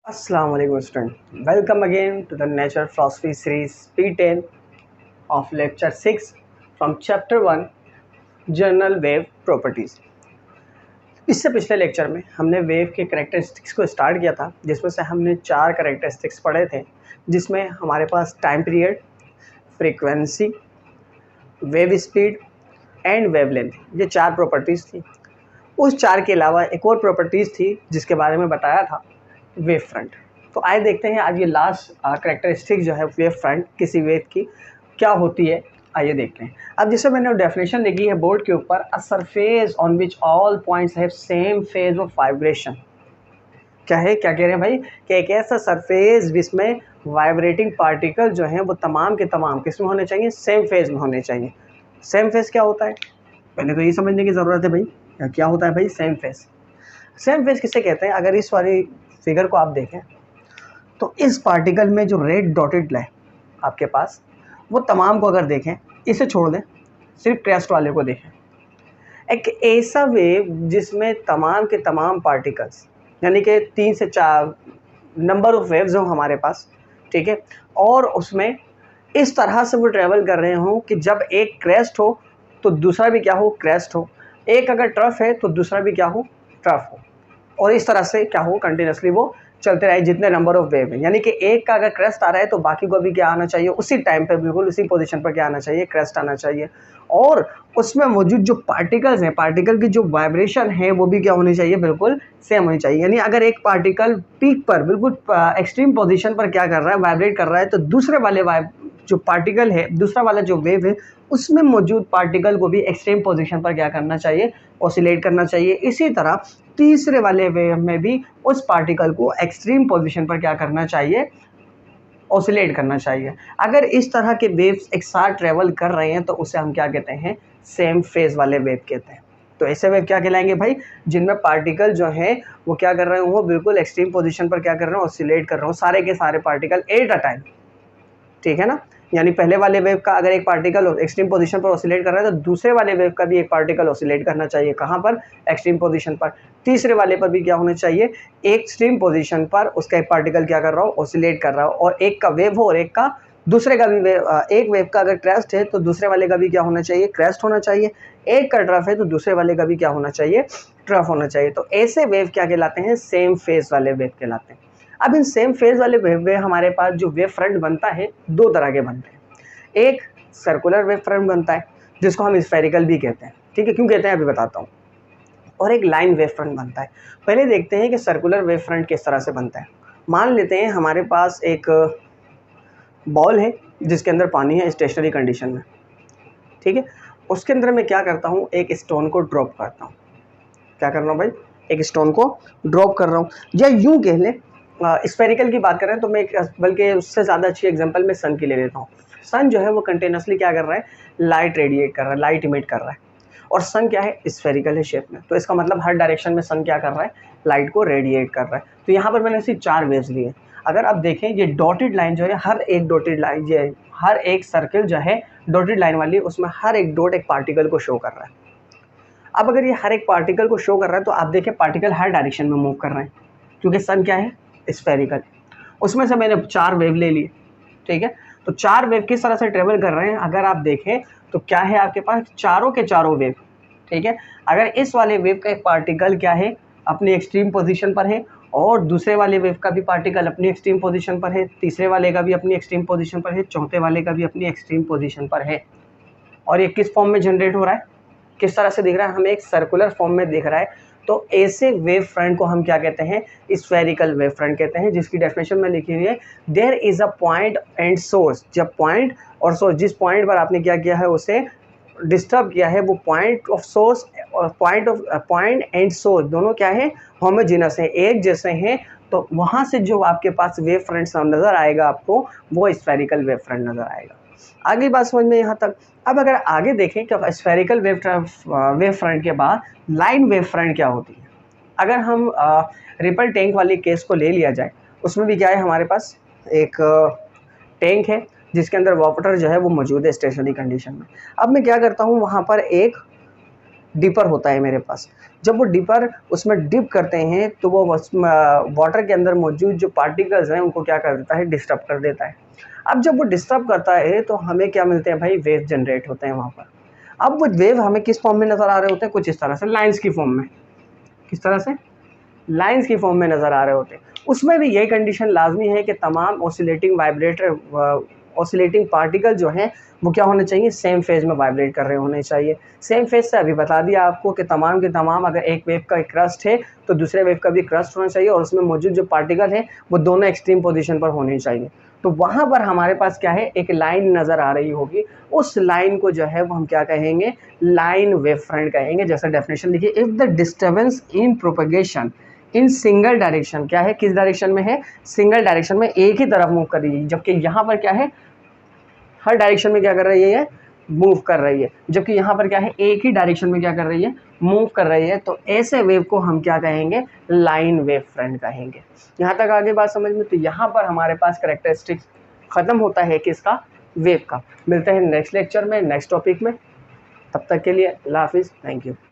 Assalamu alaikum student. Welcome again to the Nature Philosophy series P10 of lecture 6 from chapter 1 General Wave Properties. इससे पिछले lecture में हमने wave के characteristics को start किया था, जिसमें से हमने 4 करेक्टरिस्टिक्स पढ़े थे, जिसमें हमारे पास time period, frequency, wave speed and wavelength, ये 4 प्रॉपर्टीज़ थी। उस 4 के अलावा एक और प्रॉपर्टीज़ थी जिसके बारे में बताया था, वेव फ्रंट। तो आइए देखते हैं आज ये लास्ट करेक्टरिस्टिक जो है वेव फ्रंट किसी वेव की क्या होती है, आइए देखते हैं। अब जैसे मैंने डेफिनेशन लिखी है बोर्ड के ऊपर, a surface on which all points have same phase of vibration. क्या है, क्या कह रहे हैं भाई कि एक ऐसा सरफेस जिसमें वाइब्रेटिंग पार्टिकल जो हैं वो तमाम के तमाम किस में होने चाहिए, सेम फेज में होने चाहिए। सेम फेज क्या होता है, पहले तो ये समझने की ज़रूरत है भाई क्या होता है भाई सेम फेज। सेम फेज किसे कहते हैं? अगर इस वाली फिगर को आप देखें तो इस पार्टिकल में जो रेड डॉटेड है आपके पास, वो तमाम को अगर देखें, इसे छोड़ दें, सिर्फ क्रेस्ट वाले को देखें, एक ऐसा वेव जिसमें तमाम के तमाम पार्टिकल्स यानी कि 3 से 4 नंबर ऑफ वेव्स हों हमारे पास, ठीक है, और उसमें इस तरह से वो ट्रैवल कर रहे हों कि जब एक क्रेस्ट हो तो दूसरा भी क्या हो, क्रेस्ट हो, एक अगर ट्रफ है तो दूसरा भी क्या हो, ट्रफ हो, और इस तरह से क्या हो, कंटिन्यूसली वो चलते रहे जितने नंबर ऑफ वेव है। यानी कि एक का अगर क्रेस्ट आ रहा है तो बाकी को भी क्या आना चाहिए, उसी टाइम पे बिल्कुल उसी पोजीशन पर क्या आना चाहिए, क्रेस्ट आना चाहिए। और उसमें मौजूद जो पार्टिकल्स हैं, पार्टिकल की जो वाइब्रेशन है वो भी क्या होनी चाहिए, बिल्कुल सेम होनी चाहिए। यानी अगर एक पार्टिकल पीक पर बिल्कुल एक्सट्रीम पोजीशन पर क्या कर रहा है, वाइब्रेट कर रहा है, तो दूसरे वाले जो पार्टिकल है, दूसरा वाला जो वेव है, उसमें मौजूद पार्टिकल को भी एक्सट्रीम पोजीशन पर क्या करना चाहिए, ऑसिलेट करना चाहिए। इसी तरह तीसरे वाले वेव में भी उस पार्टिकल को एक्सट्रीम पोजीशन पर क्या करना चाहिए, ऑसिलेट करना चाहिए। अगर इस तरह के वेव्स एक साथ ट्रेवल कर रहे हैं तो उसे हम क्या कहते हैं, सेम फेज वाले वेव कहते हैं। तो ऐसे वेव क्या कहलाएंगे भाई, जिनमें पार्टिकल जो है वो क्या कर रहे हो, वो बिल्कुल एक्सट्रीम पोजीशन पर क्या कर रहे हो, ऑसिलेट कर रहे हो, सारे के सारे पार्टिकल एट अ टाइम, ठीक है ना। यानी पहले वाले वेव का अगर एक पार्टिकल एक्सट्रीम पोजीशन पर ऑसिलेट कर रहा है तो दूसरे वाले वेव का भी एक पार्टिकल ऑसिलेट करना चाहिए, कहाँ पर, एक्सट्रीम पोजीशन पर। तीसरे वाले पर भी क्या होना चाहिए, एक एक्सट्रीम पोजीशन पर उसका एक पार्टिकल क्या कर रहा हो, ऑसिलेट कर रहा हो, और एक का वेव हो और एक का दूसरे का भी वेव, एक वेव का अगर क्रेस्ट है तो दूसरे वाले का भी क्या होना चाहिए, क्रेस्ट होना चाहिए। एक का ट्रफ है तो दूसरे वाले का भी क्या होना चाहिए, ट्रफ होना चाहिए। तो ऐसे वेव क्या कहलाते हैं, सेम फेज वाले वेव कहलाते हैं। अब इन सेम फेज वाले वेव में हमारे पास जो वेव फ्रंट बनता है, 2 तरह के बनते हैं। एक सर्कुलर वेव फ्रंट बनता है जिसको हम स्फेरिकल भी कहते हैं, ठीक है, क्यों कहते हैं अभी बताता हूँ। और एक लाइन वेव फ्रंट बनता है। पहले देखते हैं कि सर्कुलर वेव फ्रंट किस तरह से बनता है। मान लेते हैं हमारे पास एक बॉल है जिसके अंदर पानी है स्टेशनरी कंडीशन में, ठीक है। उसके अंदर मैं क्या करता हूँ, एक स्टोन को ड्रॉप करता हूँ। क्या कर रहा हूँ भाई, एक स्टोन को ड्रॉप कर रहा हूँ। या यूँ कह लें, स्फेरिकल की बात कर रहे हैं तो मैं बल्कि उससे ज़्यादा अच्छी एग्जांपल मैं सन की ले लेता हूँ। सन जो है वो कंटिन्यूसली क्या कर रहा है, लाइट रेडिएट कर रहा है, लाइट इमिट कर रहा है, और सन क्या है, स्फेरिकल है शेप में। तो इसका मतलब हर डायरेक्शन में सन क्या कर रहा है, लाइट को रेडिएट कर रहा है। तो यहाँ पर मैंने सिर्फ 4 वेव्स लिए। अगर आप देखें ये डॉटेड लाइन जो है, हर एक डॉटेड लाइन, ये हर एक सर्किल जो है डॉटेड लाइन वाली, उसमें हर एक डॉट एक पार्टिकल को शो कर रहा है। अब अगर ये हर एक पार्टिकल को शो कर रहा है तो आप देखें पार्टिकल हर डायरेक्शन में मूव कर रहे हैं, क्योंकि सन क्या है, स्फेरिकल। उसमें से मैंने 4 वेव ले लिए, ठीक है। तो 4 वेव किस तरह से ट्रेवल कर रहे हैं अगर आप देखें तो क्या है आपके पास, चारों के चारों वेव, ठीक है। अगर इस वाले वेव का एक पार्टिकल क्या है, अपनी एक्सट्रीम पोजीशन पर है, और दूसरे वाले वेव का भी पार्टिकल अपनी एक्सट्रीम पोजीशन पर है, तीसरे वाले का भी अपनी एक्सट्रीम पोजीशन पर है, चौथे वाले का भी अपनी एक्सट्रीम पोजीशन पर है, और ये किस फॉर्म में जनरेट हो रहा है, किस तरह से दिख रहा है, हमें एक सर्कुलर फॉर्म में दिख रहा है। तो ऐसे वेव फ्रंट को हम क्या कहते हैं, स्फेरिकल वेव फ्रंट कहते हैं, जिसकी डेफिनेशन में लिखी हुई है, there is a point and source. जब पॉइंट और सोर्स, जिस पॉइंट पर आपने क्या किया है, उसे डिस्टर्ब किया है, वो पॉइंट ऑफ सोर्स और पॉइंट एंड सोर्स दोनों क्या है, होमोजेनस है, एक जैसे हैं। तो वहाँ से जो आपके पास वेव फ्रंट नज़र आएगा आपको, वो स्फेरिकल वेव फ्रंट नज़र आएगा। आगे बात समझ में यहाँ तक। अब अगर आगे देखें कि स्फेरिकल वेव फ्रंट के बाद लाइन वेव फ्रंट क्या होती है। अगर हम रिपल टैंक वाली केस को ले लिया जाए, उसमें भी क्या है, हमारे पास एक टैंक है जिसके अंदर वाटर जो है वो मौजूद है स्टेशनरी कंडीशन में। अब मैं क्या करता हूँ, वहाँ पर एक डिपर होता है मेरे पास। जब वो डिपर उसमें डिप करते हैं तो वो वाटर के अंदर मौजूद जो पार्टिकल्स हैं उनको क्या कर देता है, डिस्टर्ब कर देता है। अब जब वो डिस्टर्ब करता है तो हमें क्या मिलते हैं भाई, वेव जनरेट होते हैं वहाँ पर। अब वो वेव हमें किस फॉर्म में नज़र आ रहे होते हैं, कुछ इस तरह से, लाइंस की फॉर्म में। किस तरह से, लाइंस की फॉर्म में नज़र आ रहे होते हैं। उसमें भी यही कंडीशन लाजमी है कि तमाम ऑसिलेटिंग पार्टिकल जो हैं वो क्या होने चाहिए, सेम फेज में वाइब्रेट कर रहे होने चाहिए। सेम फेज से अभी बता दिया आपको कि तमाम के तमाम अगर एक वेव का क्रस्ट है तो दूसरे वेव का भी क्रस्ट होना चाहिए, और उसमें मौजूद जो पार्टिकल हैं वो दोनों एक्सट्रीम पोजीशन पर होने चाहिए। तो वहाँ पर हमारे पास क्या है, एक लाइन नज़र आ रही होगी। उस लाइन को जो है वो हम क्या कहेंगे, लाइन वेव फ्रंट कहेंगे। जैसा डेफिनेशन लिखिए, if the disturbance in propagation in single direction, क्या है, किस डायरेक्शन में है, सिंगल डायरेक्शन में, एक ही तरफ मूव कर रही है, जबकि यहाँ पर क्या है, हर डायरेक्शन में क्या कर रही है, मूव कर रही है, जबकि यहाँ पर क्या है, एक ही डायरेक्शन में क्या कर रही है, मूव कर रही है। तो ऐसे वेव को हम क्या कहेंगे, लाइन वेव फ्रंट कहेंगे। यहाँ तक आगे बात समझ में। तो यहाँ पर हमारे पास करेक्टरिस्टिक्स खत्म होता है किसका, वेव का। मिलते हैं नेक्स्ट लेक्चर में, नेक्स्ट टॉपिक में। तब तक के लिए अल्लाह हाफिज़, थैंक यू।